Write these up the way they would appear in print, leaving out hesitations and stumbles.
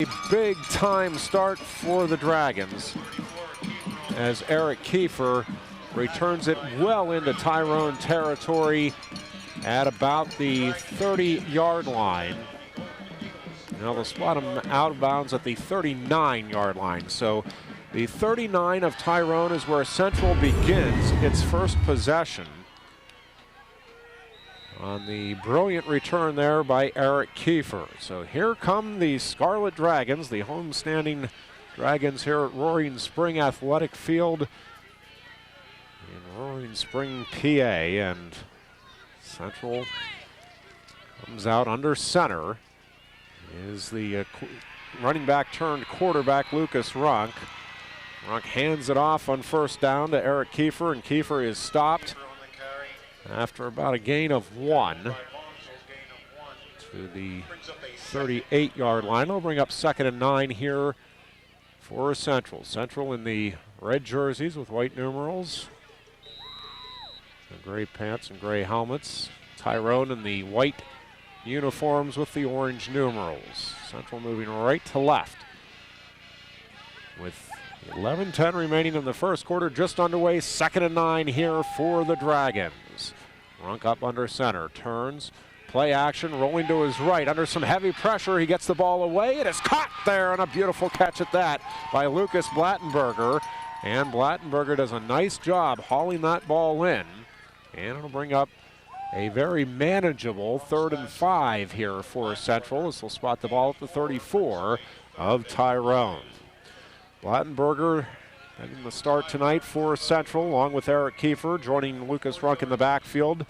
A big time start for the Dragons as Eric Kiefer returns it well into Tyrone territory at about the 30-yard line. Now they'll spot him out of bounds at the 39-yard line. So the 39 of Tyrone is where Central begins its first possession. On the brilliant return there by Eric Kiefer. So here come the Scarlet Dragons, the homestanding Dragons here at Roaring Spring Athletic Field in Roaring Spring, PA. And Central comes out under center. Is the running back turned quarterback Lucas Runk. Runk hands it off on first down to Eric Kiefer, and Kiefer is stopped after about a gain of 1 to the 38-yard line. They'll bring up 2nd and 9 here for Central. Central in the red jerseys with white numerals, the gray pants and gray helmets. Tyrone in the white uniforms with the orange numerals. Central moving right to left with 11:10 remaining in the first quarter, just underway. 2nd and 9 here for the Dragons. Runk up under center, turns, play action, rolling to his right. Under some heavy pressure, he gets the ball away. It is caught there, and a beautiful catch at that by Lucas Blattenberger. And Blattenberger does a nice job hauling that ball in. And it'll bring up a very manageable 3rd and 5 here for Central. This will spot the ball at the 34 of Tyrone. Blattenberger having the start tonight for Central, along with Eric Kiefer, joining Lucas Runk in the backfield.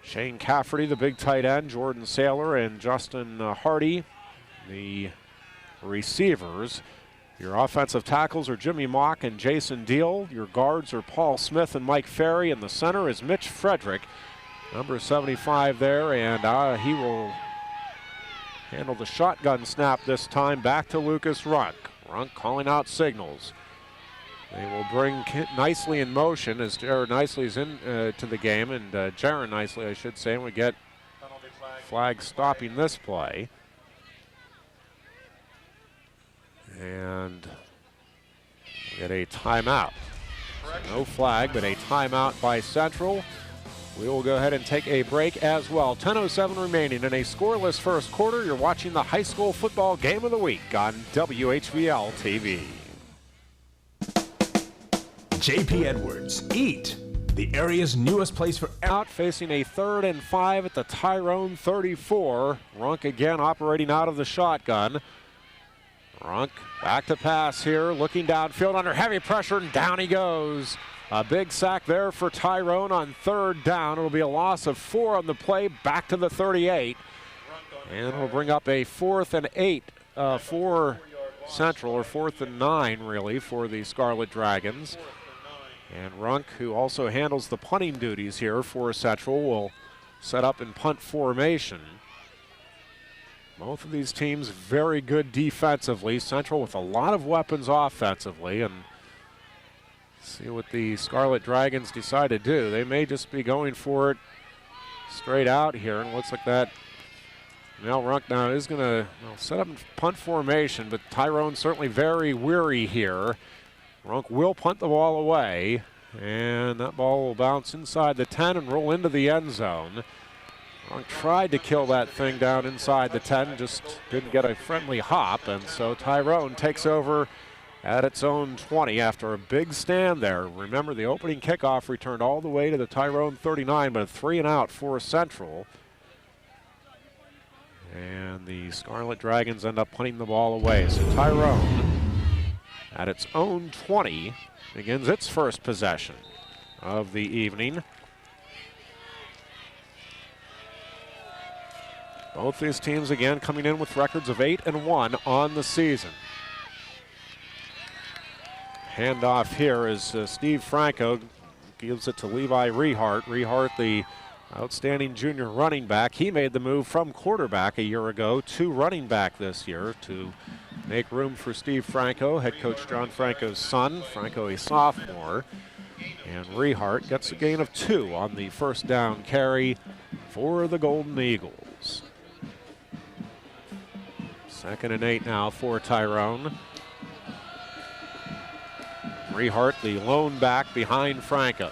Shane Cafferty, the big tight end, Jordan Saylor, and Justin Hardy, the receivers. Your offensive tackles are Jimmy Mock and Jason Deal. Your guards are Paul Smith and Mike Ferry, and the center is Mitch Frederick, number 75 there, and he will handle the shotgun snap this time back to Lucas Runk. Runk calling out signals. They will bring Nicely in motion as Jared Nicely is in to the game, and Jaron Nicely, I should say, and we get flag stopping this play. And we get a timeout. So no flag, but a timeout by Central. We will go ahead and take a break as well. 10:07 remaining in a scoreless first quarter. You're watching the high school football game of the week on WHVL TV. J.P. Edwards, Eat, the area's newest place for out, facing a 3rd and 5 at the Tyrone 34. Runk again operating out of the shotgun. Runk back to pass here, looking downfield under heavy pressure, and down he goes. A big sack there for Tyrone on 3rd down. It'll be a loss of 4 on the play, back to the 38. And we'll bring up a 4th and 8 for Central, or 4th and 9 really for the Scarlet Dragons. And Runk, who also handles the punting duties here for Central, will set up in punt formation. Both of these teams very good defensively. Central with a lot of weapons offensively, and see what the Scarlet Dragons decide to do. They may just be going for it straight out here, and it looks like that. Now Runk now is going to set up in punt formation, but Tyrone certainly very weary here. Runk will punt the ball away, and that ball will bounce inside the 10 and roll into the end zone. Runk tried to kill that thing down inside the 10, just didn't get a friendly hop, and so Tyrone takes over at its own 20 after a big stand there. Remember, the opening kickoff returned all the way to the Tyrone 39, but a 3 and out for Central. And the Scarlet Dragons end up punting the ball away. So Tyrone, at its own 20, begins its first possession of the evening. Both these teams again coming in with records of 8 and 1 on the season. Handoff here as Steve Franco gives it to Levi Rehart. Rehart, the outstanding junior running back. He made the move from quarterback a year ago to running back this year to make room for Steve Franco, head coach John Franco's son. Franco, a sophomore. And Rehart gets a gain of 2 on the first down carry for the Golden Eagles. 2nd and 8 now for Tyrone. Rehart, the lone back behind Franco.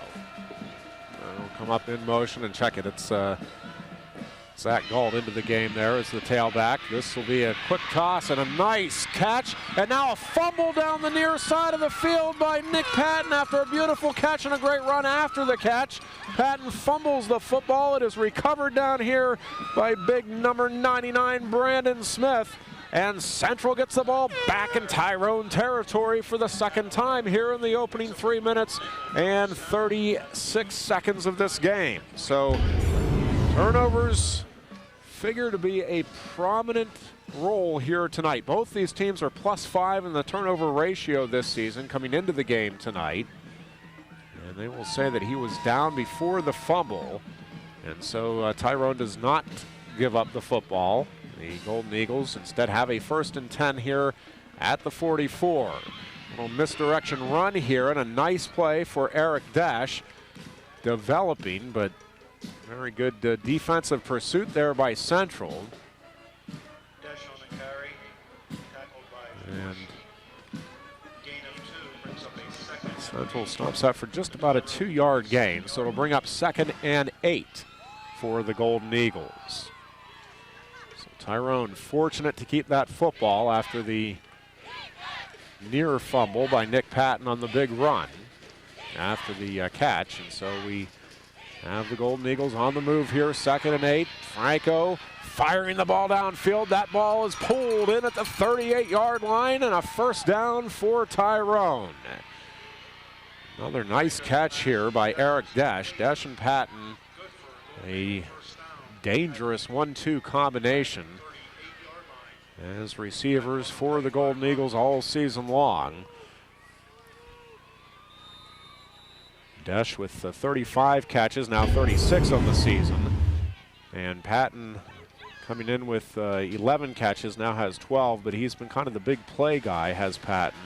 Will come up in motion and check it. It's Zach Galt into the game there as the tailback. This will be a quick toss and a nice catch. And now a fumble down the near side of the field by Nick Patton after a beautiful catch and a great run after the catch. Patton fumbles the football. It is recovered down here by big number 99, Brandon Smith. And Central gets the ball back in Tyrone territory for the 2nd time here in the opening 3 minutes and 36 seconds of this game. So turnovers figure to be a prominent role here tonight. Both these teams are +5 in the turnover ratio this season coming into the game tonight. And they will say that he was down before the fumble. And so Tyrone does not give up the football. The Golden Eagles instead have a 1st and 10 here at the 44. A little misdirection run here and a nice play for Eric Dash. Developing, but very good defensive pursuit there by Central. Dash on the carry, tackled by And gain of 2, brings up a 2nd. Central stops that for just about a 2-yard gain, so it'll bring up 2nd and 8 for the Golden Eagles. So Tyrone fortunate to keep that football after the near fumble by Nick Patton on the big run after the catch, and so we have the Golden Eagles on the move here, 2nd and 8. Franco firing the ball downfield. That ball is pulled in at the 38-yard line and a 1st down for Tyrone. Another nice catch here by Eric Dash. Dash and Patton, a dangerous 1-2 combination as receivers for the Golden Eagles all season long. Dash with 35 catches, now 36 on the season. And Patton coming in with 11 catches, now has 12, but he's been kind of the big play guy, has Patton.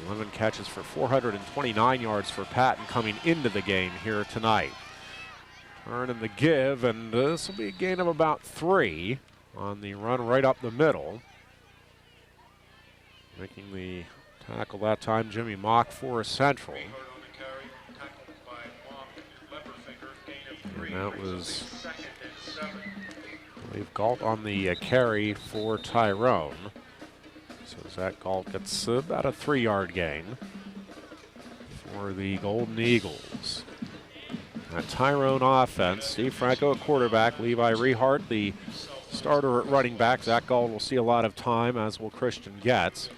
11 catches for 429 yards for Patton coming into the game here tonight. Turn and the give, and this will be a gain of about 3 on the run right up the middle. Making the tackle that time, Jimmy Mock for Central. And that was, I believe, Galt on the carry for Tyrone. So Zach Galt gets about a 3-yard gain for the Golden Eagles. That Tyrone offense, Steve Franco at quarterback, Levi Rehart, the starter at running back. Zach Galt will see a lot of time, as will Christian Getz.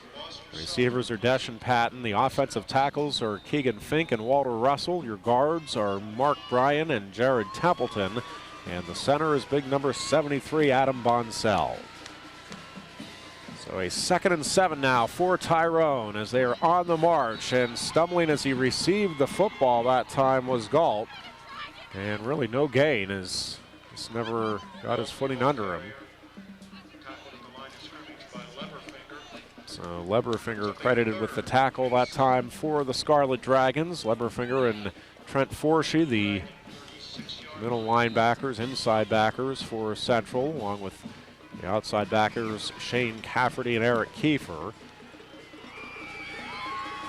Receivers are Dash and Patton. The offensive tackles are Keegan Fink and Walter Russell. Your guards are Mark Bryan and Jared Templeton. And the center is big number 73, Adam Bonsell. So a 2nd and 7 now for Tyrone as they are on the march. And stumbling as he received the football that time was Galt. And really no gain as just never got his footing under him. So Leberfinger credited with the tackle that time for the Scarlet Dragons. Leberfinger and Trent Forshee, the middle linebackers, inside backers for Central, along with the outside backers Shane Cafferty and Eric Kiefer.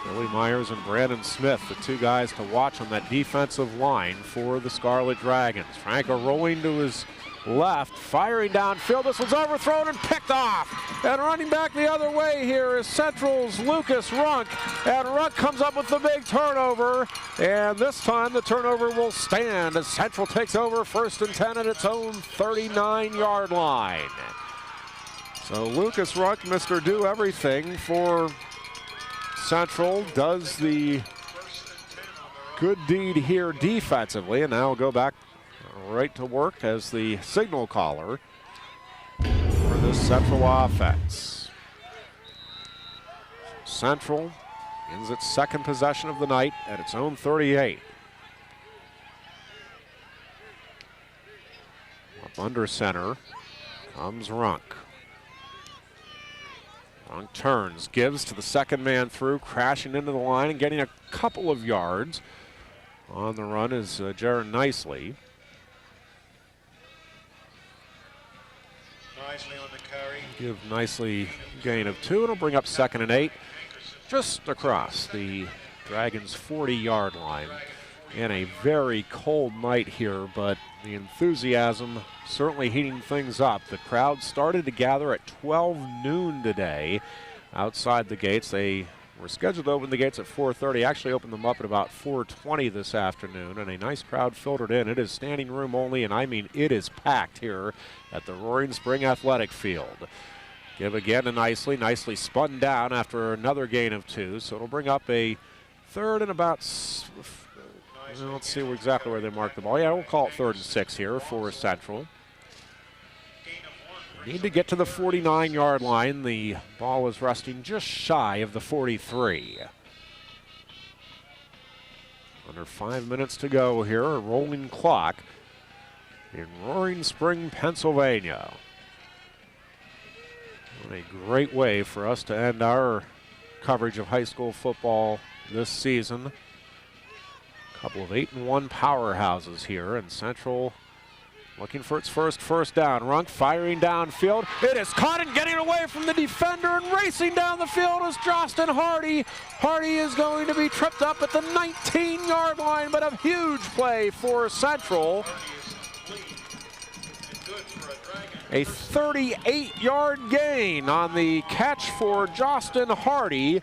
Billy Myers and Brandon Smith, the 2 guys to watch on that defensive line for the Scarlet Dragons. Franco rolling to his left, firing downfield. This one's overthrown and picked off. And running back the other way here is Central's Lucas Runk. And Runk comes up with the big turnover. And this time the turnover will stand as Central takes over 1st and 10 at its own 39-yard line. So Lucas Runk, Mr. Do Everything for Central, does the good deed here defensively. And now we'll go back right to work as the signal caller for this Central offense. Central ends its 2nd possession of the night at its own 38. Up under center comes Runk. Runk turns, gives to the 2nd man through, crashing into the line and getting a couple of yards. On the run is Jaron Nicely. nicely on the carry. Give Nicely gain of 2. It'll bring up 2nd and 8. Just across the Dragons' 40-yard line. And a very cold night here, but the enthusiasm certainly heating things up. The crowd started to gather at 12 noon today outside the gates. They were scheduled to open the gates at 4:30. Actually opened them up at about 4:20 this afternoon, and a nice crowd filtered in. It is standing room only, and I mean it is packed here at the Roaring Spring Athletic Field. Give again to Nicely. Nicely spun down after another gain of 2, so it'll bring up a 3rd and about... let's see exactly where they mark the ball. Yeah, we'll call it 3rd and 6 here for Central. Need to get to the 49-yard line. The ball is resting just shy of the 43. Under 5 minutes to go here, a rolling clock in Roaring Spring, Pennsylvania. What a great way for us to end our coverage of high school football this season. Couple of 8-1 powerhouses here, and Central looking for its first down. Runk firing downfield. It is caught and getting away from the defender, and racing down the field is Justin Hardy. Hardy is going to be tripped up at the 19-yard line, but a huge play for Central. A 38-yard gain on the catch for Justin Hardy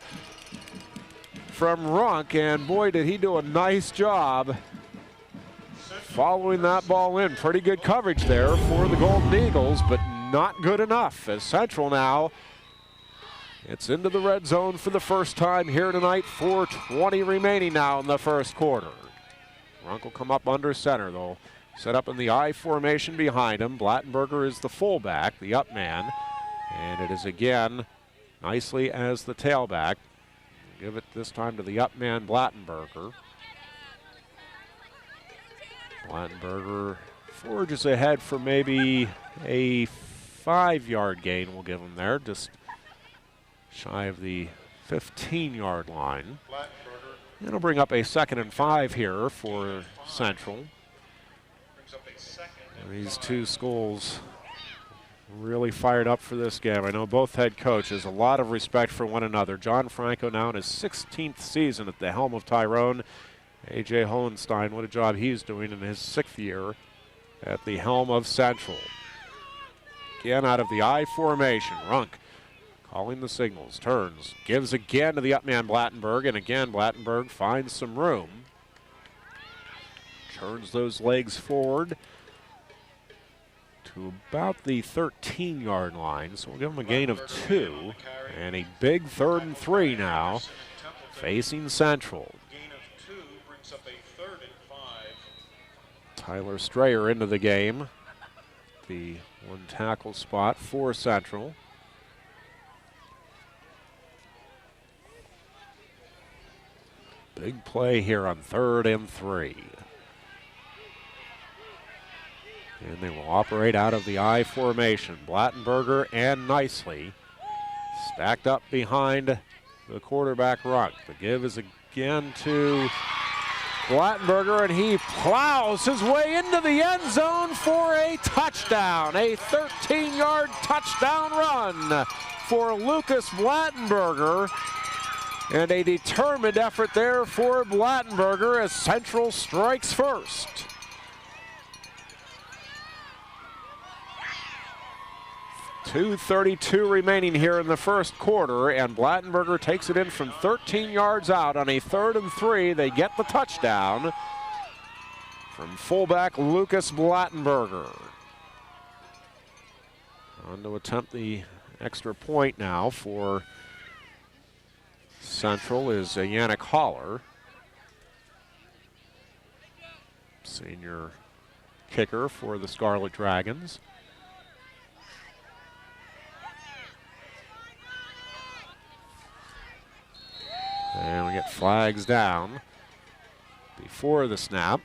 from Runk, and boy, did he do a nice job following that ball in. Pretty good coverage there for the Golden Eagles, but not good enough as Central now it's into the red zone for the first time here tonight. 4:20 remaining now in the first quarter. Runk will come up under center, though. Set up in the I formation behind him. Blattenberger is the fullback, the up man, and it is again Nicely as the tailback. Give it this time to the up man, Blattenberger. Blattenberger forges ahead for maybe a 5-yard gain. We'll give him there, just shy of the 15-yard line. It'll bring up a 2nd and 5 here for Central. These two schools really fired up for this game. I know both head coaches, a lot of respect for one another. John Franco now in his 16th season at the helm of Tyrone. A.J. Hohenstein, what a job he's doing in his 6th year at the helm of Central. Again out of the I formation. Runk calling the signals, turns, gives again to the up man Blattenberg, and again Blattenberg finds some room. Turns those legs forward to about the 13-yard line, so we'll give him a gain of 2, and a big 3rd and 3 now facing Central. Tyler Strayer into the game, the one tackle spot for Central. Big play here on 3rd and 3. And they will operate out of the I formation. Blattenberger and Nicely stacked up behind the quarterback Runk. The give is again to Blattenberger, and he plows his way into the end zone for a touchdown. A 13-yard touchdown run for Lucas Blattenberger. And a determined effort there for Blattenberger as Central strikes first. .232 remaining here in the first quarter, and Blattenberger takes it in from 13 yards out on a 3rd and 3. They get the touchdown from fullback Lucas Blattenberger. On to attempt the extra point now for Central is Yannick Haller, senior kicker for the Scarlet Dragons. And we get flags down before the snap.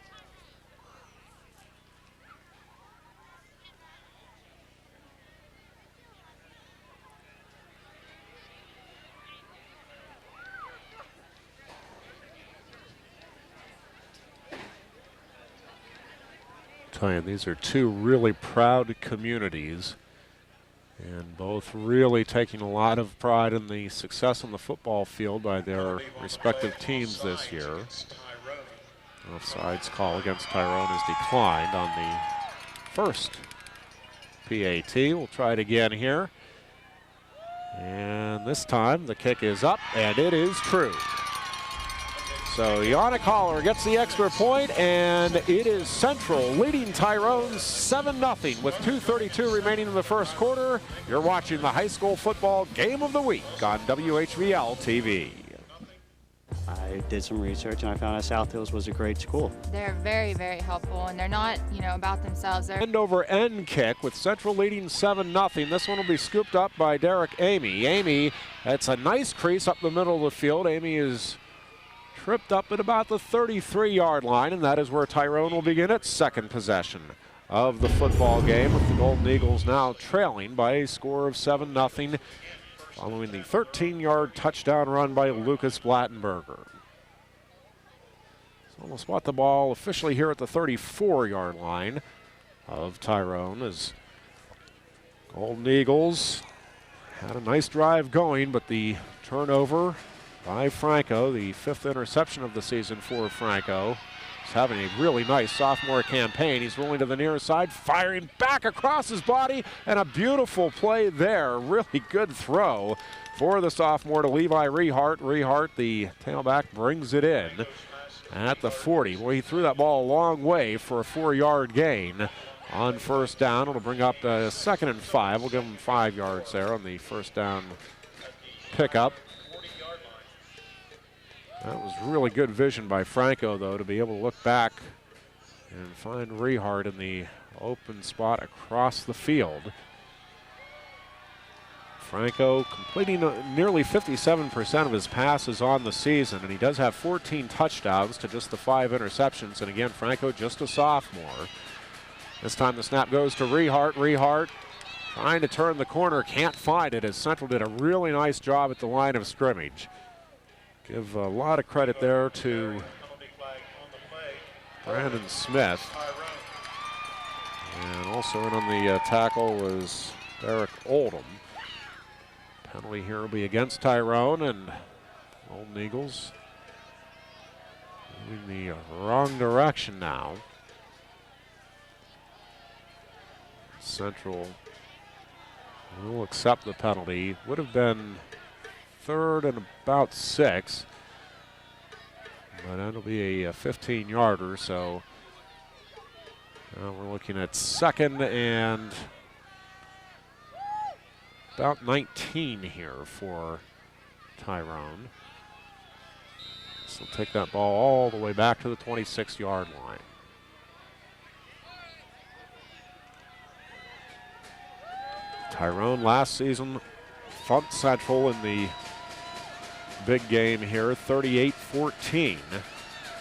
Tell you, these are two really proud communities And both really taking a lot of pride in the success on the football field by their respective teams this year. Offsides call against Tyrone is declined on the first PAT. We'll try it again here. And this time the kick is up, and it is true. So Yannick Holler gets the extra point, and it is Central leading Tyrone 7-0 with 2:32 remaining in the first quarter. You're watching the high school football game of the week on WHVL TV. I did some research and I found out South Hills was a great school. They're very, very helpful, and they're not, about themselves. They're End over end kick with Central leading 7-0. This one will be scooped up by Derek Amy. Amy, that's a nice crease up the middle of the field. Amy is tripped up at about the 33-yard line, and that is where Tyrone will begin its second possession of the football game, with the Golden Eagles now trailing by a score of 7-0, following the 13-yard touchdown run by Lucas Blattenberger. So we'll spot the ball officially here at the 34-yard line of Tyrone, as Golden Eagles had a nice drive going, but the turnover by Franco, the 5th interception of the season for Franco. He's having a really nice sophomore campaign. He's rolling to the near side, firing back across his body, and a beautiful play there. Really good throw for the sophomore to Levi Rehart. Rehart, the tailback, brings it in at the 40. Well, he threw that ball a long way for a 4-yard gain on first down. It'll bring up 2nd and 5. We'll give him 5 yards there on the first down pickup. That was really good vision by Franco, though, to be able to look back and find Rehart in the open spot across the field. Franco completing nearly 57% of his passes on the season, and he does have 14 touchdowns to just the 5 interceptions. And again, Franco just a sophomore. This time the snap goes to Rehart. Rehart trying to turn the corner, can't find it, as Central did a really nice job at the line of scrimmage. Give a lot of credit there to Brandon Smith. And also in on the tackle was Derek Oldham. Penalty here will be against Tyrone, and Golden Eagles moving the wrong direction now. Central will accept the penalty. Would have been 3rd and about 6, but that'll be a 15-yarder, so we're looking at 2nd and about 19 here for Tyrone. So take that ball all the way back to the 26-yard line. Tyrone last season thumped Central in the big game here, 38-14.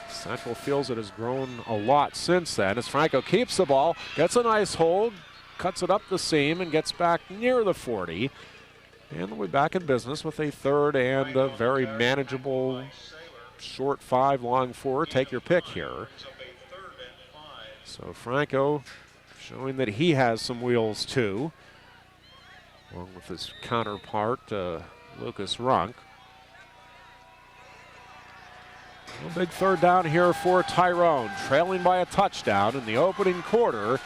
Central feels it has grown a lot since then, as Franco keeps the ball, gets a nice hold, cuts it up the seam, and gets back near the 40. And we'll be back in business with a 3rd and a very manageable short 5, long 4. Take your pick here. So Franco showing that he has some wheels too, along with his counterpart, Lucas Runk. A big 3rd down here for Tyrone, trailing by a touchdown in the opening quarter.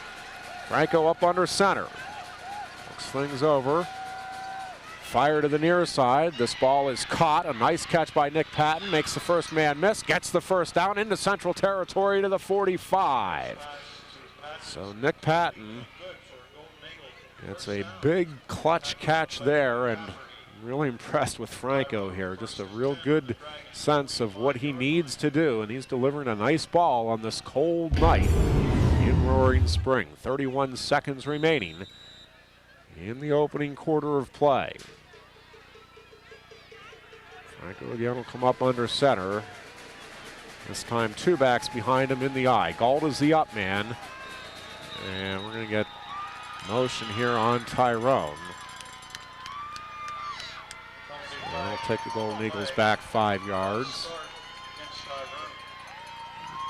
Franco up under center. Looks things over. Fire to the near side. This ball is caught. A nice catch by Nick Patton. Makes the first man miss. Gets the first down into Central territory to the 45. So Nick Patton gets a big clutch catch there, and really impressed with Franco here. Just a real good sense of what he needs to do, and he's delivering a nice ball on this cold night in Roaring Spring. 31 seconds remaining in the opening quarter of play. Franco again will come up under center. This time 2 backs behind him in the eye. Galt is the up man, and we're going to get motion here on Tyrone. That'll take the Golden Eagles back 5 yards.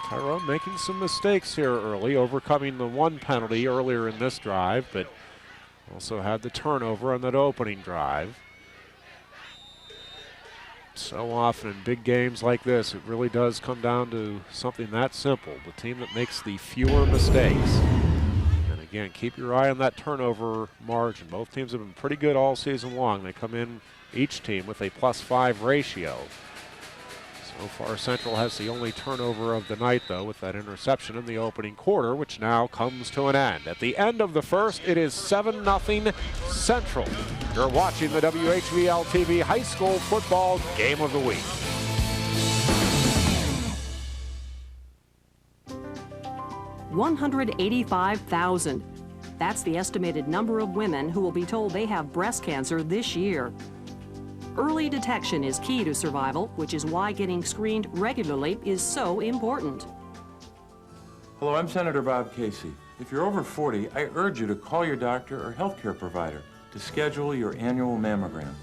Tyrone making some mistakes here early, overcoming the 1 penalty earlier in this drive, but Also had the turnover on that opening drive. So often in big games like this, it really does come down to something that simple. The team that makes the fewer mistakes. And again, keep your eye on that turnover margin. Both teams have been pretty good all season long. They come in, each team, with a +5 ratio. So far, Central has the only turnover of the night, though, with that interception in the opening quarter, which now comes to an end. At the end of the first, it is 7-0 Central. You're watching the WHVL-TV High School Football Game of the Week. $185,000. That's the estimated number of women who will be told they have breast cancer this year. Early detection is key to survival, which is why getting screened regularly is so important. Hello, I'm Senator Bob Casey. If you're over 40, I urge you to call your doctor or healthcare provider to schedule your annual mammogram.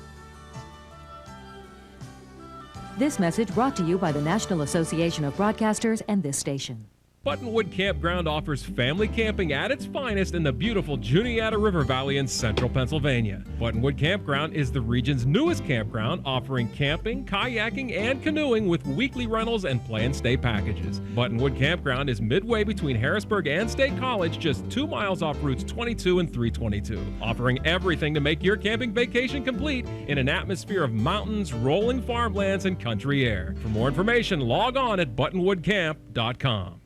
This message brought to you by the National Association of Broadcasters and this station. Buttonwood Campground offers family camping at its finest in the beautiful Juniata River Valley in central Pennsylvania. Buttonwood Campground is the region's newest campground, offering camping, kayaking, and canoeing with weekly rentals and planned stay packages. Buttonwood Campground is midway between Harrisburg and State College, just 2 miles off routes 22 and 322, offering everything to make your camping vacation complete in an atmosphere of mountains, rolling farmlands, and country air. For more information, log on at buttonwoodcamp.com.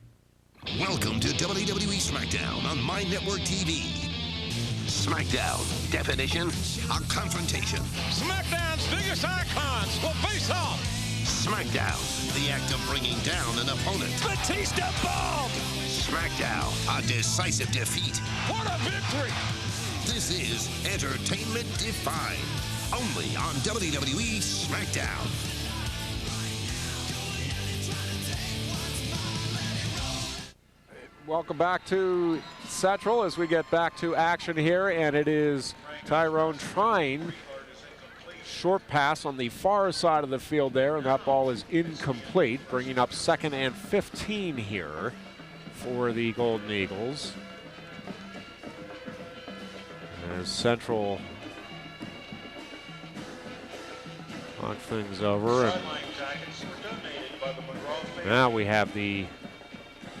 Welcome to WWE SmackDown on My Network TV. SmackDown, definition, a confrontation. SmackDown's biggest icons will face off. SmackDown, the act of bringing down an opponent. Batista bomb! SmackDown, a decisive defeat. What a victory! This is Entertainment Defined, only on WWE SmackDown. Welcome back to Central as we get back to action here, and it is Tyrone trying short pass on the far side of the field there, and that ball is incomplete, bringing up 2nd and 15 here for the Golden Eagles. As Central knock things over, and now we have the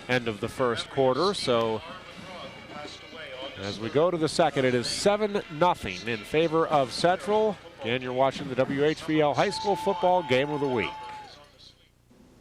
end of the first quarter, so as we go to the second, it is 7-0 in favor of Central. Again, you're watching the WHVL High School Football Game of the Week.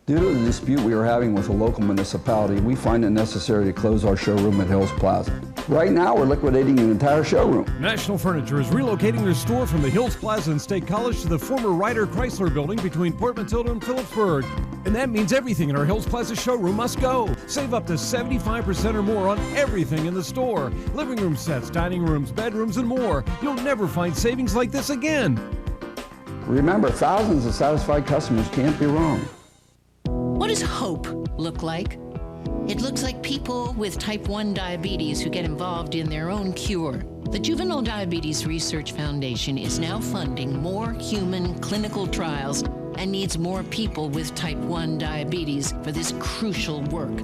Due to the dispute we are having with a local municipality, we find it necessary to close our showroom at Hills Plaza. Right now, we're liquidating an entire showroom. National Furniture is relocating their store from the Hills Plaza in State College to the former Ryder Chrysler building between Port Matilda and Phillipsburg. And that means everything in our Hills Plaza showroom must go. Save up to 75% or more on everything in the store. Living room sets, dining rooms, bedrooms, and more. You'll never find savings like this again. Remember, thousands of satisfied customers can't be wrong. What does hope look like? It looks like people with type 1 diabetes who get involved in their own cure. The Juvenile Diabetes Research Foundation is now funding more human clinical trials and needs more people with type 1 diabetes for this crucial work.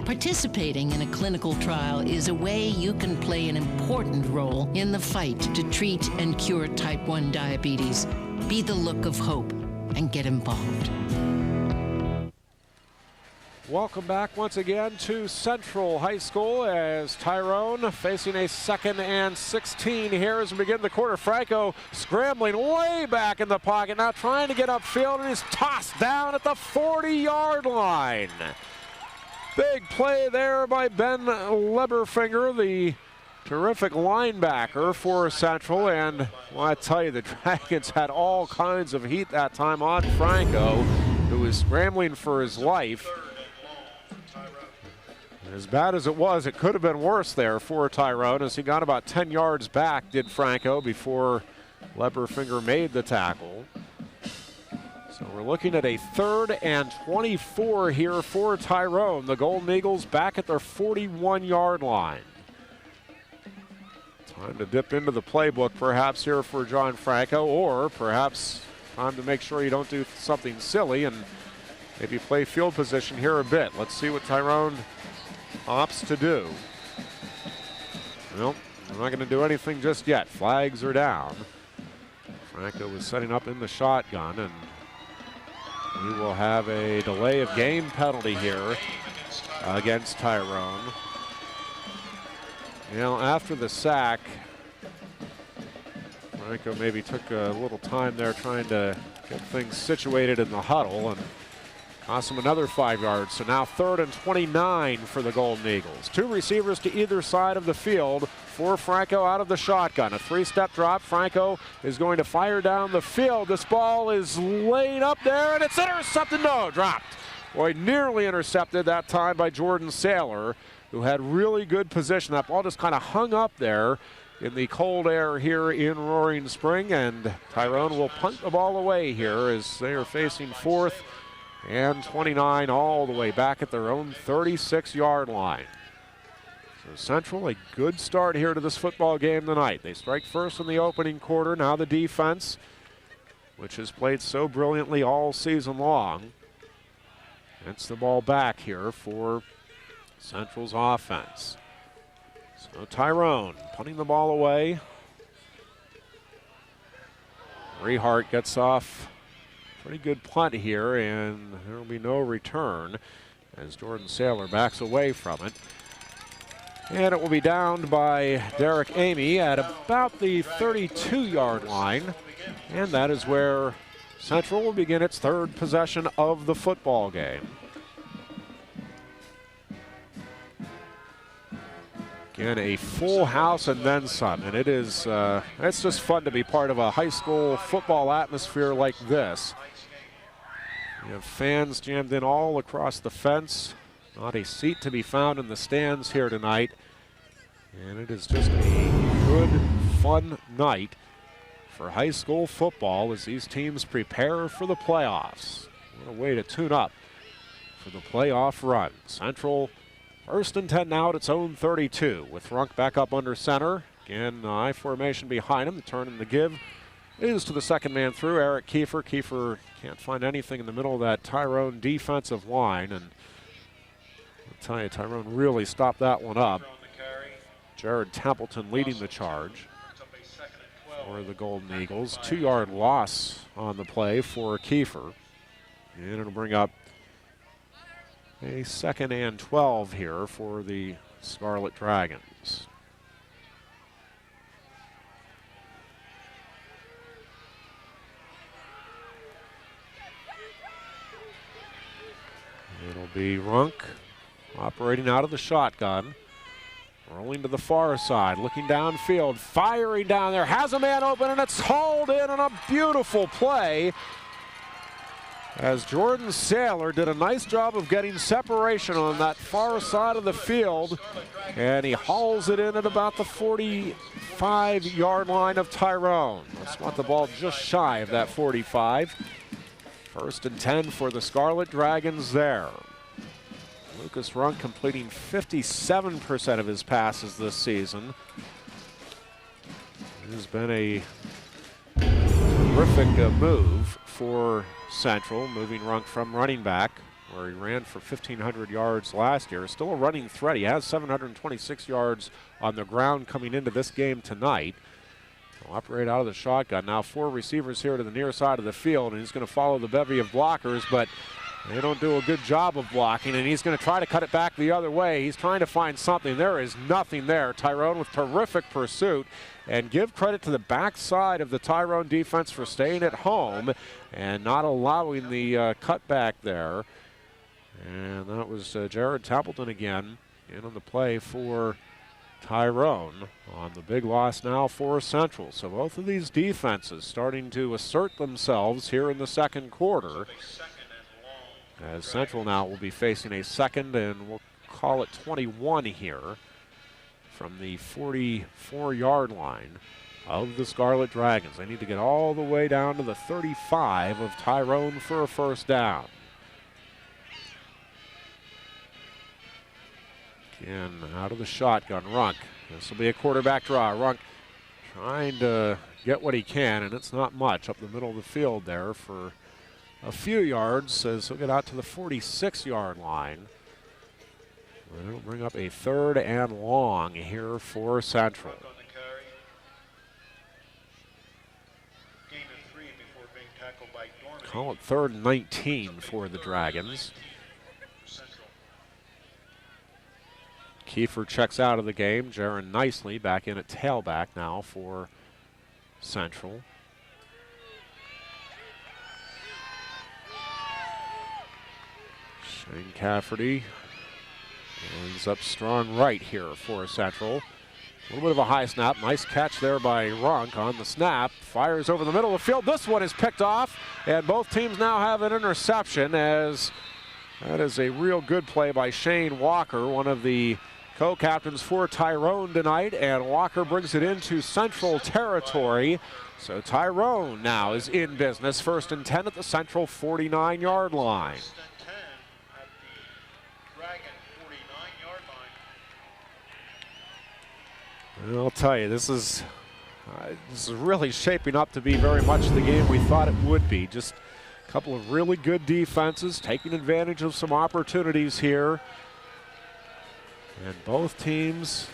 Participating in a clinical trial is a way you can play an important role in the fight to treat and cure type 1 diabetes. Be the look of hope and get involved. Welcome back once again to Central High School as Tyrone facing a 2nd and 16 here as we begin the quarter. Franco scrambling way back in the pocket, now trying to get upfield, and he's tossed down at the 40-yard line. Big play there by Ben Leberfinger, the terrific linebacker for Central, and well, I tell you, the Dragons had all kinds of heat that time on Franco, who was scrambling for his life. As bad as it was, it could have been worse there for Tyrone as he got about 10 yards back, did Franco, before Leberfinger made the tackle. So we're looking at a 3rd and 24 here for Tyrone. The Golden Eagles back at their 41-yard line. Time to dip into the playbook perhaps here for John Franco, or perhaps time to make sure you don't do something silly and maybe play field position here a bit. Let's see what Tyrone opts to do. Well, We're not going to do anything just yet. Flags are down. Franco was setting up in the shotgun, and we will have a delay of game penalty here against Tyrone. You know, after the sack, Franco maybe took a little time there trying to get things situated in the huddle, and cost him another 5 yards. So now 3rd and 29 for the Golden Eagles. 2 receivers to either side of the field for Franco out of the shotgun. A 3-step drop. Franco is going to fire down the field. This ball is laid up there, and it's intercepted. No, dropped. Boy, nearly intercepted that time by Jordan Saylor, who had really good position. That ball just kind of hung up there in the cold air here in Roaring Spring, and Tyrone will punt the ball away here as they are facing 4th and 29 all the way back at their own 36-yard line. So Central, a good start here to this football game tonight. They strike first in the opening quarter. Now the defense, which has played so brilliantly all season long, gets the ball back here for Central's offense. So Tyrone punting the ball away. Rehart gets off pretty good punt here, and there will be no return as Jordan Saylor backs away from it. And it will be downed by Derek Amy at about the 32-yard line, and that is where Central will begin its 3rd possession of the football game. Again, a full house and then some, and it is it's just fun to be part of a high school football atmosphere like this. You have fans jammed in all across the fence. Not a seat to be found in the stands here tonight. And it is just a good, fun night for high school football as these teams prepare for the playoffs. What a way to tune up for the playoff run. Central 1st and 10 now at its own 32 with Runk back up under center. Again, I formation behind him. The turn and the give is to the second man through, Eric Kiefer. Kiefer can't find anything in the middle of that Tyrone defensive line, and I'll tell you, Tyrone really stopped that one up. Jared Templeton leading the charge for the Golden Eagles. 2-yard loss on the play for Kiefer, and it'll bring up a 2nd and 12 here for the Scarlet Dragons. It'll be Runk operating out of the shotgun. Rolling to the far side, looking downfield, firing down there, has a man open, and it's hauled in on a beautiful play as Jordan Saylor did a nice job of getting separation on that far side of the field, and he hauls it in at about the 45-yard line of Tyrone. Let's want the ball just shy of that 45. 1st and 10 for the Scarlet Dragons there. Lucas Runk completing 57% of his passes this season. It has been a terrific move for Central, moving Runk from running back, where he ran for 1,500 yards last year. Still a running threat. He has 726 yards on the ground coming into this game tonight. He'll operate out of the shotgun. Now 4 receivers here to the near side of the field, and he's going to follow the bevy of blockers, but they don't do a good job of blocking, and he's going to try to cut it back the other way. He's trying to find something. There is nothing there. Tyrone with terrific pursuit, and give credit to the backside of the Tyrone defense for staying at home and not allowing the cutback there. And that was Jared Templeton again in on the play for Tyrone on the big loss now for Central. So both of these defenses starting to assert themselves here in the 2nd quarter, as Central now will be facing a 2nd and we'll call it 21 here from the 44-yard line of the Scarlet Dragons. They need to get all the way down to the 35 of Tyrone for a 1st down. Again, out of the shotgun, Runk. This will be a quarterback draw. Runk trying to get what he can, and it's not much up the middle of the field there for a few yards as he'll get out to the 46-yard line. And it'll bring up a 3rd and long here for Central. tackle by Dormady. Call it 3rd and 19 for the Dragons. Kiefer checks out of the game. Jaron Nicely back in at tailback now for Central. Shane Cafferty ends up strong right here for Central. A little bit of a high snap. Nice catch there by Runk on the snap. Fires over the middle of the field. This one is picked off, and both teams now have an interception, as that is a real good play by Shane Walker, one of the co-captains for Tyrone tonight, and Walker brings it into Central territory. So Tyrone now is in business. 1st and 10 at the Central 49-yard line. I'll tell you, this is really shaping up to be very much the game we thought it would be. Just a couple of really good defenses, taking advantage of some opportunities here. And both teams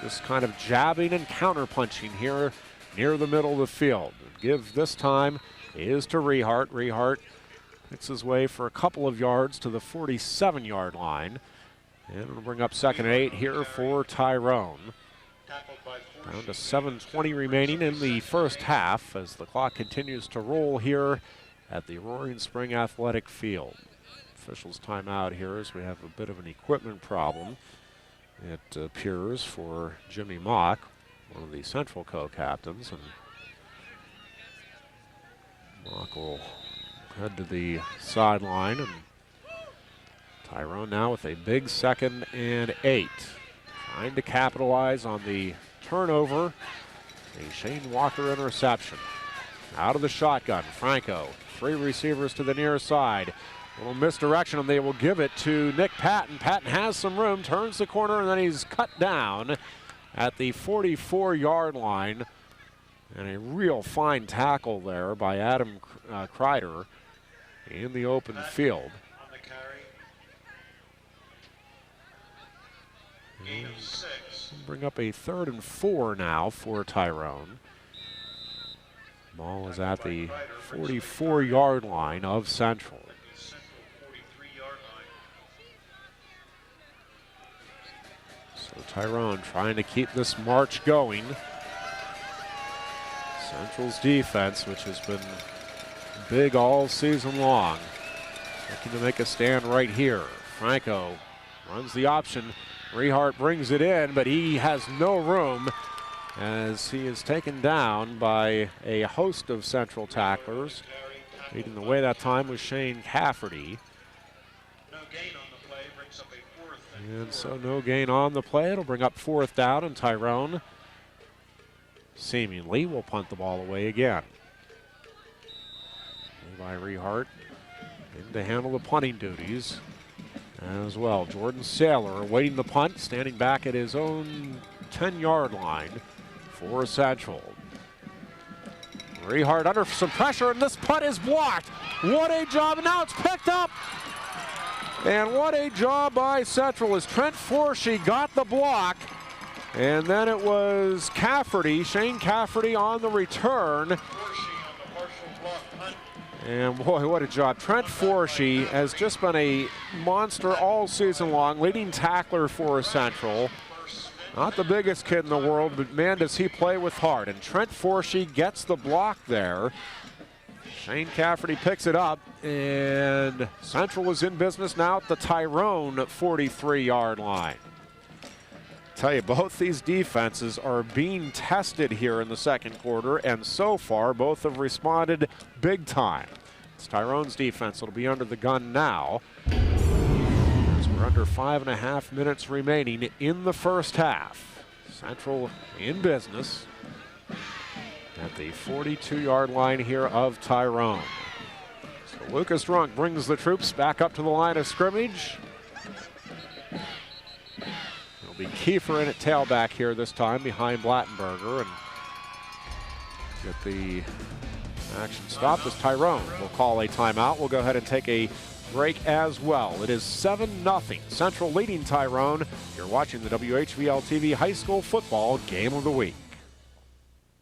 just kind of jabbing and counterpunching here near the middle of the field. Give this time is to Rehart. Rehart picks his way for a couple of yards to the 47-yard line. And it'll bring up 2nd and 8 here for Tyrone. Down to 7:20 remaining in the first half as the clock continues to roll here at the Roaring Spring Athletic Field. Officials timeout here as we have a bit of an equipment problem, it appears, for Jimmy Mock, one of the Central co-captains. And Mock will head to the sideline, and Tyrone now with a big 2nd and 8. Trying to capitalize on the turnover. A Shane Walker interception. Out of the shotgun, Franco. 3 receivers to the near side. A little misdirection, and they will give it to Nick Patton. Patton has some room, turns the corner, and then he's cut down at the 44-yard line. And a real fine tackle there by Adam Kreider in the open field. Bring up a 3rd and 4 now for Tyrone. Ball is at the 44-yard line of Central. So Tyrone trying to keep this march going. Central's defense, which has been big all season long, looking to make a stand right here. Franco runs the option. Rehart brings it in, but he has no room as he is taken down by a host of Central tacklers. Leading the way that time was Shane Cafferty. And so no gain on the play. It'll bring up 4th down, and Tyrone seemingly will punt the ball away again. By Rehart in to handle the punting duties as well. Jordan Saylor awaiting the punt, standing back at his own 10-yard line for Central. Rehart under some pressure, and this punt is blocked. What a job, and now it's picked up. And what a job by Central as Trent Forshee got the block. And then it was Cafferty, Shane Cafferty on the return. And boy, what a job. Trent Forshee has just been a monster all season long, leading tackler for Central. Not the biggest kid in the world, but man, does he play with heart. And Trent Forshee gets the block there. Shane Cafferty picks it up, and Central is in business now at the Tyrone 43-yard line. Tell you, both these defenses are being tested here in the second quarter, and so far both have responded big time. It's Tyrone's defense that'll be under the gun now, as we're under 5.5 minutes remaining in the first half. Central in business at the 42-yard line here of Tyrone. So Lucas Runk brings the troops back up to the line of scrimmage. Be Kiefer in at tailback here this time behind Blattenberger, and get the action stopped as Tyrone will call a timeout. We'll go ahead and take a break as well. It is 7-0. Central leading Tyrone. You're watching the WHVL TV High School Football Game of the Week.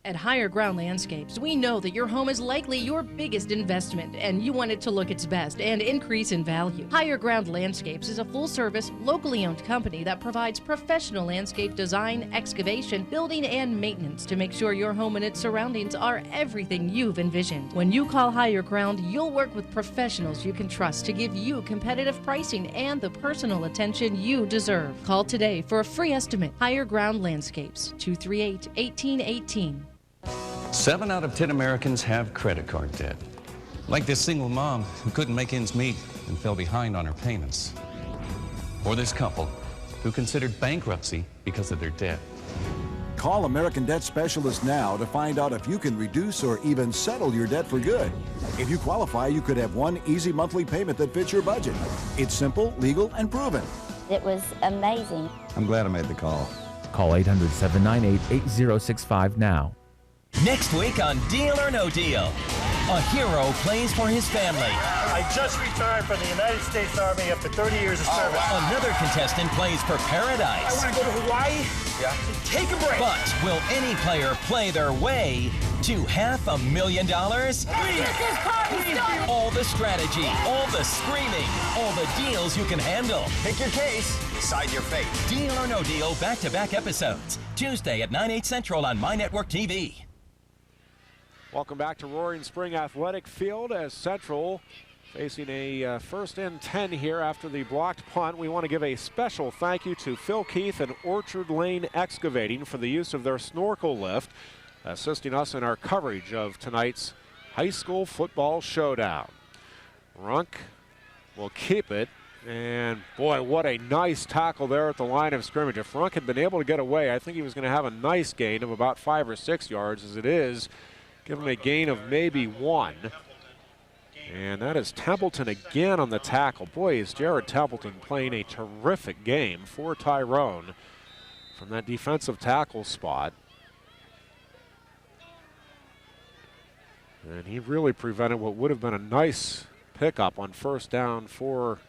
At Higher Ground Landscapes, we know that your home is likely your biggest investment, and you want it to look its best and increase in value. Higher Ground Landscapes is a full-service, locally owned company that provides professional landscape design, excavation, building, and maintenance to make sure your home and its surroundings are everything you've envisioned. When you call Higher Ground, you'll work with professionals you can trust to give you competitive pricing and the personal attention you deserve. Call today for a free estimate. Higher Ground Landscapes, 238-1818. 7 out of 10 Americans have credit card debt. Like this single mom who couldn't make ends meet and fell behind on her payments. Or this couple who considered bankruptcy because of their debt. Call American Debt Specialist now to find out if you can reduce or even settle your debt for good. If you qualify, you could have one easy monthly payment that fits your budget. It's simple, legal, and proven. It was amazing. I'm glad I made the call. Call 800-798-8065 now. Next week on Deal or No Deal, a hero plays for his family. I just retired from the United States Army after 30 years of service. Another contestant plays for paradise. I want to go to Hawaii. Yeah. Take a break. But will any player play their way to $500,000? All the strategy, all the screaming, all the deals you can handle. Pick your case, decide your fate. Deal or No Deal back-to-back episodes. Tuesday at 9, 8 Central on My Network TV. Welcome back to Roaring Spring Athletic Field as Central facing a first and 10 here after the blocked punt. We want to give a special thank you to Phil Keith and Orchard Lane Excavating for the use of their snorkel lift, assisting us in our coverage of tonight's high school football showdown. Runk will keep it, and boy, what a nice tackle there at the line of scrimmage. If Runk had been able to get away, I think he was going to have a nice gain of about 5 or 6 yards. As it is, give him a gain of maybe 1. And that is Templeton again on the tackle. Boy, is Jared Templeton playing a terrific game for Tyrone from that defensive tackle spot. And he really prevented what would have been a nice pickup on first down for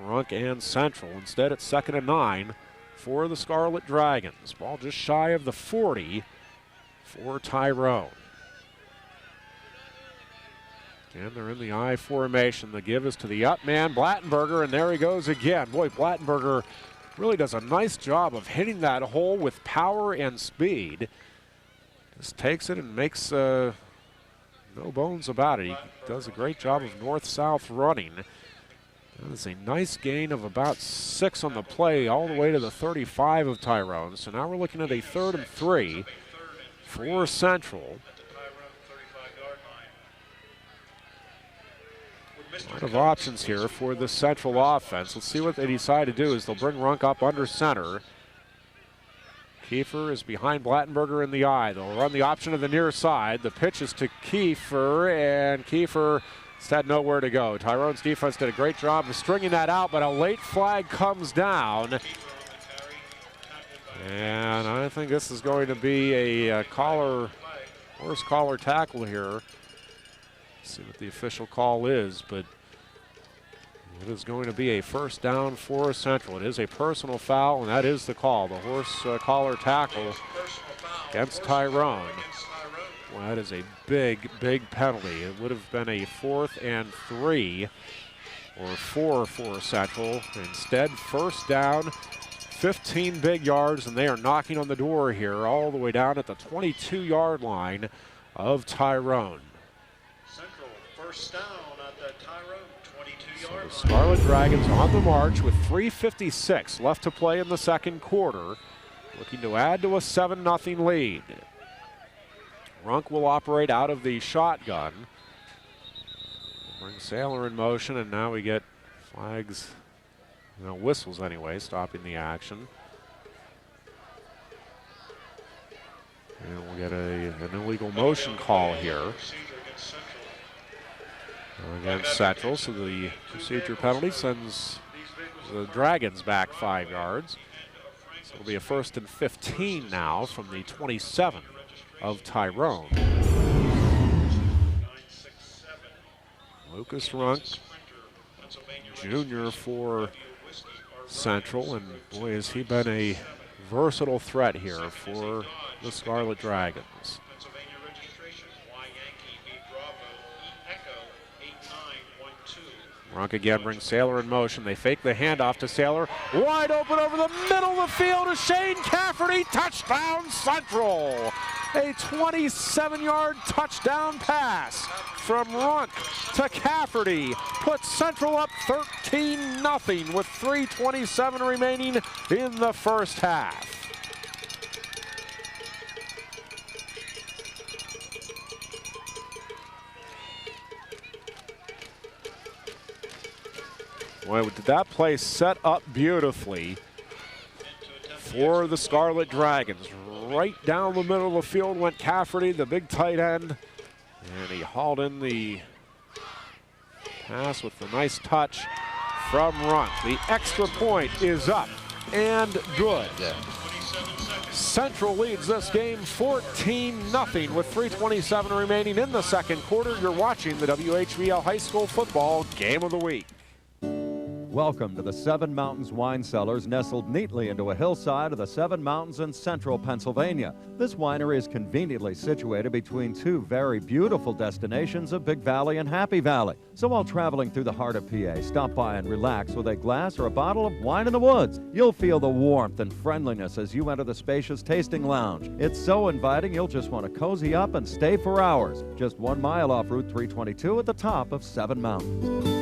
Runk and Central. Instead, it's 2nd and 9 for the Scarlet Dragons. Ball just shy of the 40 for Tyrone. And they're in the I formation. The give is to the up man, Blattenberger, and there he goes again. Boy, Blattenberger really does a nice job of hitting that hole with power and speed. Just takes it and makes no bones about it. He does a great job of north-south running. That is a nice gain of about 6 on the play, all the way to the 35 of Tyrone. So now we're looking at a 3rd and 3 for Central. A lot of options here for the Central offense. Let's see what they decide to do. Is they'll bring Runk up under center. Kiefer is behind Blattenberger in the I. They'll run the option to the near side. The pitch is to Kiefer, and Kiefer just had nowhere to go. Tyrone's defense did a great job of stringing that out, but a late flag comes down. And I think this is going to be a horse collar tackle here. See what the official call is, but it is going to be a first down for Central. It is a personal foul, and that is the call. The horse collar tackle against Tyrone. Well, that is a big, big penalty. It would have been a 4th and 3 or 4 for Central. Instead, first down, 15 big yards, and they are knocking on the door here all the way down at the 22-yard line of Tyrone. First down at the Tyrone 22-yard line. The Scarlet Dragons on the march with 3:56 left to play in the second quarter, looking to add to a 7-0 lead. Runk will operate out of the shotgun. Bring Saylor in motion, and now we get flags, whistles anyway, stopping the action. And we'll get an illegal motion call here against Central, so the procedure penalty sends the Dragons back 5 yards. So it'll be a 1st and 15 now from the 27 of Tyrone. Lucas Runk, junior for Central, and boy, has he been a versatile threat here for the Scarlet Dragons. Runk again brings Saylor in motion. They fake the handoff to Saylor. Wide open over the middle of the field to Shane Cafferty. Touchdown Central. A 27-yard touchdown pass from Runk to Cafferty puts Central up 13-0 with 3:27 remaining in the first half. Boy, did that play set up beautifully for the Scarlet Dragons. Right down the middle of the field went Cafferty, the big tight end, and he hauled in the pass with a nice touch from Runk. The extra point is up and good. Central leads this game 14-0 with 3:27 remaining in the second quarter. You're watching the WHBL High School Football Game of the Week. Welcome to the Seven Mountains Wine Cellars, nestled neatly into a hillside of the Seven Mountains in central Pennsylvania. This winery is conveniently situated between two very beautiful destinations of Big Valley and Happy Valley. So while traveling through the heart of PA, stop by and relax with a glass or a bottle of wine in the woods. You'll feel the warmth and friendliness as you enter the spacious tasting lounge. It's so inviting you'll just want to cozy up and stay for hours. Just 1 mile off Route 322 at the top of Seven Mountains.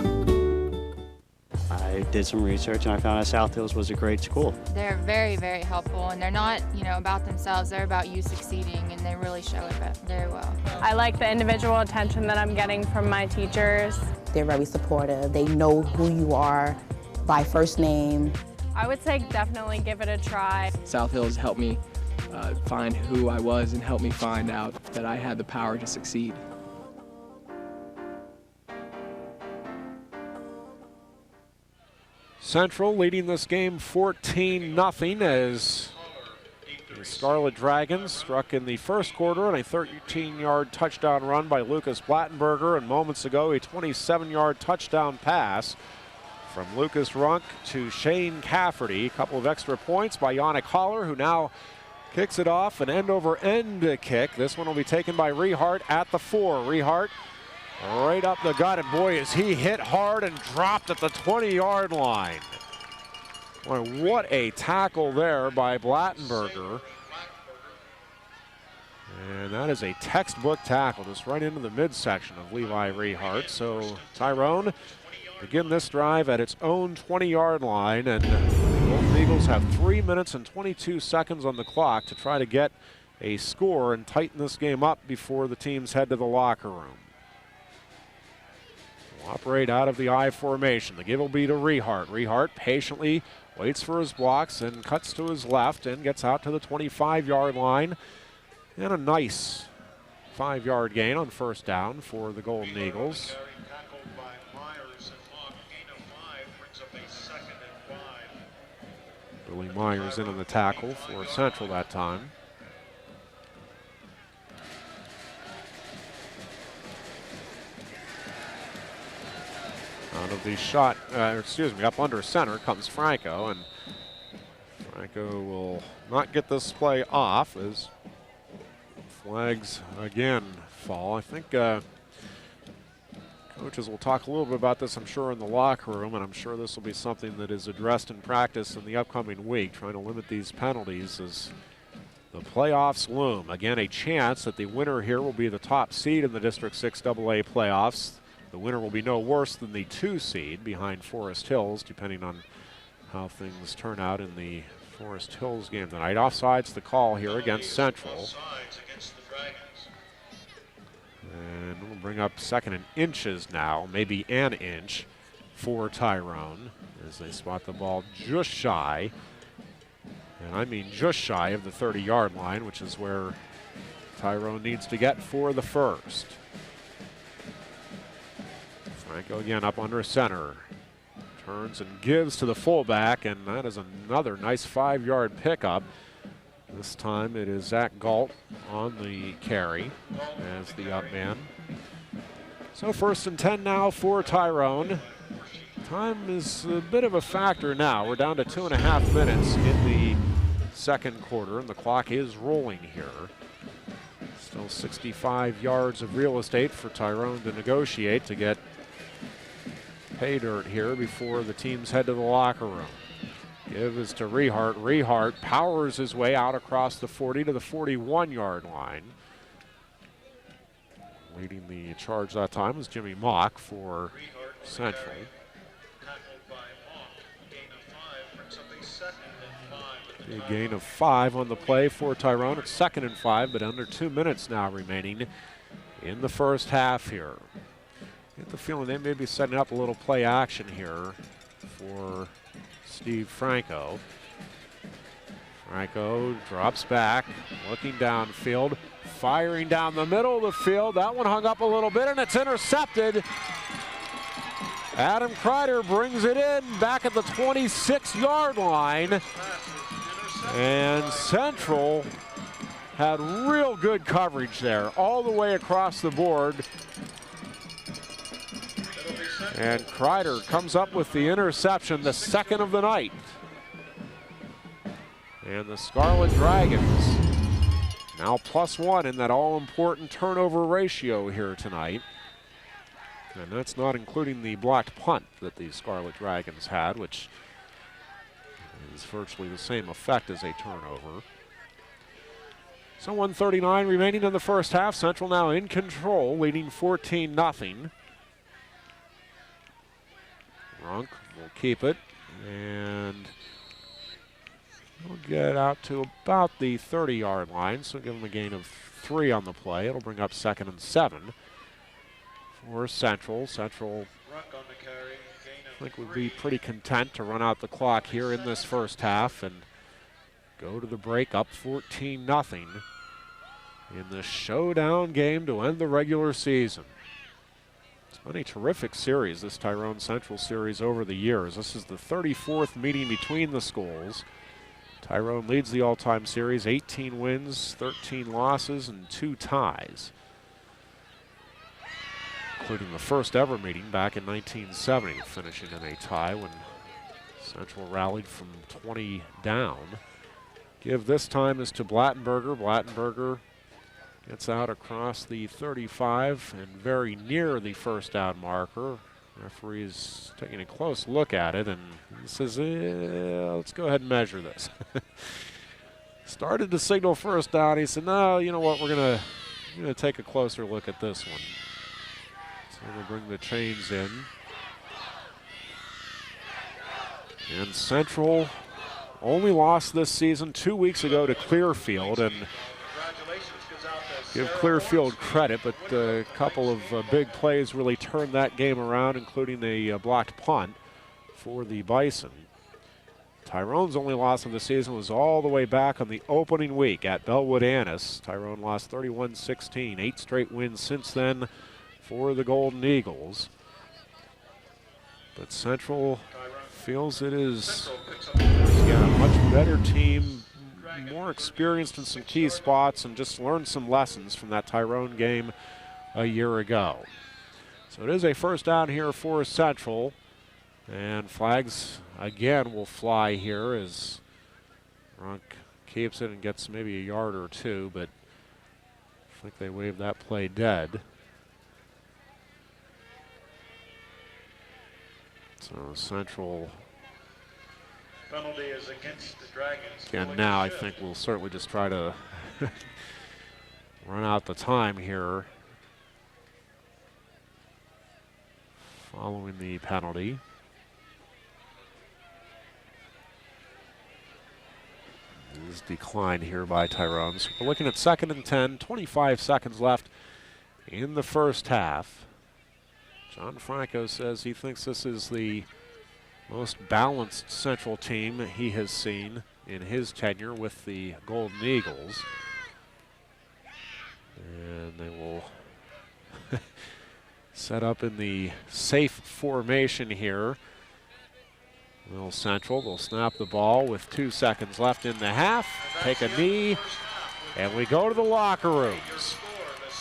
I did some research and I found out South Hills was a great school. They're very, very helpful, and they're not, about themselves. They're about you succeeding, and they really show it very well. I like the individual attention that I'm getting from my teachers. They're very supportive. They know who you are by first name. I would say definitely give it a try. South Hills helped me find who I was and helped me find out that I had the power to succeed. Central leading this game 14-0 as the Scarlet Dragons struck in the first quarter on a 13-yard touchdown run by Lucas Blattenberger, and moments ago a 27-yard touchdown pass from Lucas Runk to Shane Cafferty. A couple of extra points by Yannick Haller, who now kicks it off, an end-over-end kick. This one will be taken by Rehart at the 4. Rehart right up the gut, and boy, is he hit hard and dropped at the 20-yard line. Boy, what a tackle there by Blattenberger. And that is a textbook tackle, just right into the midsection of Levi Rehart. So Tyrone begin this drive at its own 20-yard line, and the Golden Eagles have 3 minutes and 22 seconds on the clock to try to get a score and tighten this game up before the teams head to the locker room. Operate out of the I formation. The give will be to Rehart. Rehart patiently waits for his blocks and cuts to his left and gets out to the 25-yard line. And a nice 5-yard gain on first down for the Golden Eagles. Billy Myers in on the tackle for Central that time. Out of the shot, up under center comes Franco, and Franco will not get this play off as flags again fall. I think coaches will talk a little bit about this, I'm sure, in the locker room, and I'm sure this will be something that is addressed in practice in the upcoming week, trying to limit these penalties as the playoffs loom. Again, a chance that the winner here will be the top seed in the District 6 AA playoffs. The winner will be no worse than the 2 seed behind Forest Hills, depending on how things turn out in the Forest Hills game tonight. Offsides the call here against Central. And we'll bring up second and inches now, maybe an inch for Tyrone as they spot the ball just shy. And I mean just shy of the 30-yard line, which is where Tyrone needs to get for the first. Franco again up under center. Turns and gives to the fullback, and that is another nice 5-yard pickup. This time it is Zach Galt on the carry as the up man. So 1st and 10 now for Tyrone. Time is a bit of a factor now. We're down to 2.5 minutes in the second quarter, and the clock is rolling here. Still 65 yards of real estate for Tyrone to negotiate to get pay dirt here before the teams head to the locker room. Give is to Rehart. Rehart powers his way out across the 40 to the 41-yard line. Leading the charge that time was Jimmy Mock for Central. Big gain of 5 on the play for Tyrone. It's 2nd and 5, but under 2 minutes now remaining in the first half here. Get the feeling they may be setting up a little play action here for Steve Franco. Franco drops back, looking downfield, firing down the middle of the field. That one hung up a little bit, and it's intercepted. Adam Kreider brings it in back at the 26-yard line. And Central had real good coverage there, all the way across the board. And Kreider comes up with the interception, the 2nd of the night. And the Scarlet Dragons now +1 in that all-important turnover ratio here tonight. And that's not including the blocked punt that the Scarlet Dragons had, which is virtually the same effect as a turnover. So 1:39 remaining in the first half. Central now in control, leading 14-0. Runk will keep it, and we'll get out to about the 30-yard line, so give them a gain of 3 on the play. It'll bring up 2nd and 7 for Central. Central, I think, would be pretty content to run out the clock here in this first half and go to the break up 14-0 in the showdown game to end the regular season. It's been a terrific series, this Tyrone Central series over the years. This is the 34th meeting between the schools. Tyrone leads the all-time series, 18 wins, 13 losses, and 2 ties, including the first ever meeting back in 1970, finishing in a tie when Central rallied from 20 down. Give this time is to Blattenberger. Blattenberger gets out across the 35 and very near the first down marker. Referee's taking a close look at it and he says, let's go ahead and measure this. Started to signal first down. He said, no, you know what, we're gonna take a closer look at this one. So we'll bring the chains in. And Central only lost this season 2 weeks ago to Clearfield, and give Clearfield credit, but a couple of big plays really turned that game around, including a blocked punt for the Bison. Tyrone's only loss of the season was all the way back on the opening week at Bellwood Annis. Tyrone lost 31-16, 8 straight wins since then for the Golden Eagles. But Central feels it is a much better team, more experienced in some key spots, and just learned some lessons from that Tyrone game a year ago. So it is a first down here for Central, and flags again will fly here as Runk keeps it and gets maybe a yard or two, but I think they waved that play dead. So Central penalty is against the Dragons. And now I think we'll certainly just try to run out the time here following the penalty. This is declined here by Tyrone. So we're looking at 2nd and 10, 25 seconds left in the first half. John Franco says he thinks this is the most balanced Central team he has seen in his tenure with the Golden Eagles. And they will set up in the safe formation here. Will Central, they'll snap the ball with 2 seconds left in the half, take a knee, and we go to the locker rooms.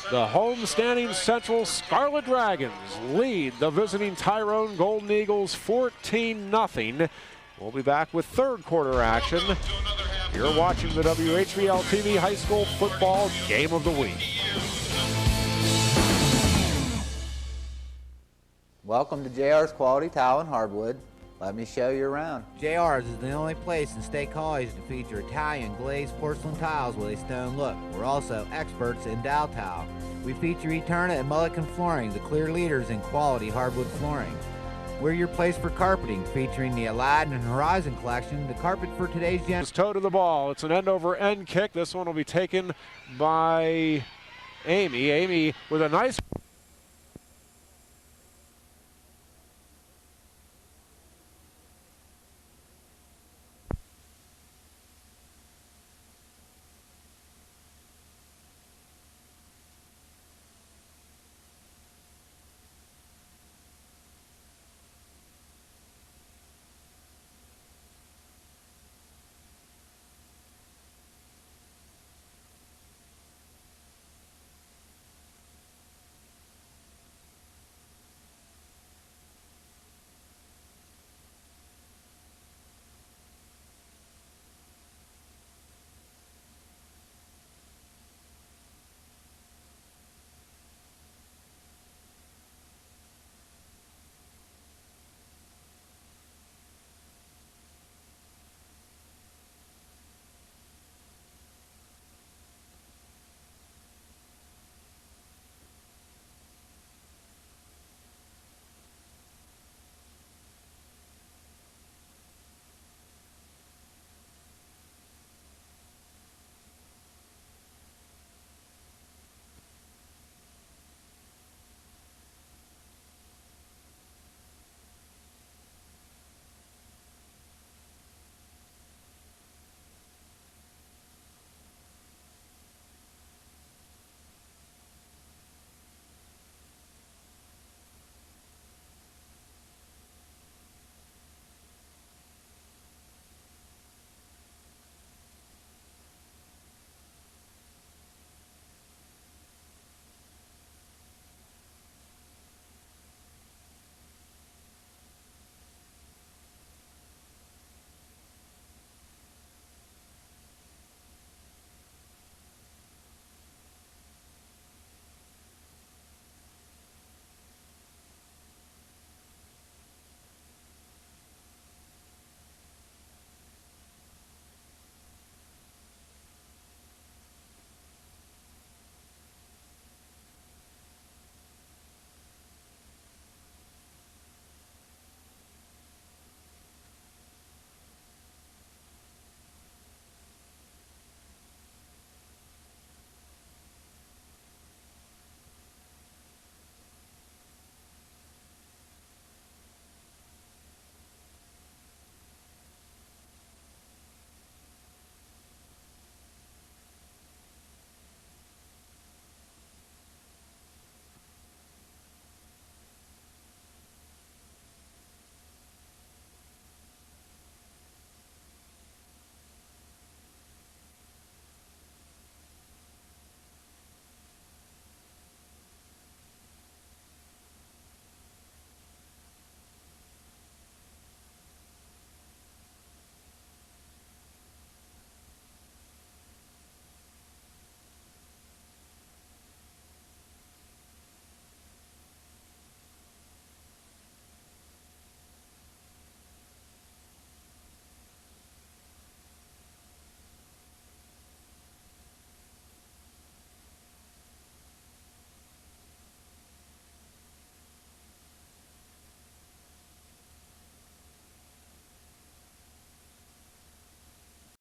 The homestanding Central Scarlet Dragons lead the visiting Tyrone Golden Eagles 14-0. We'll be back with third quarter action. You're watching the WHBL-TV High School Football Game of the Week. Welcome to JR's Quality Tile and Hardwood. Let me show you around. JR's is the only place in State College to feature Italian glazed porcelain tiles with a stone look. We're also experts in Dow tile. We feature Eterna and Mullican Flooring, the clear leaders in quality hardwood flooring. We're your place for carpeting, featuring the Aladdin and Horizon collection, the carpet for today's generation. Toe to the ball. It's an end-over-end kick. This one will be taken by Amy. Amy with a nice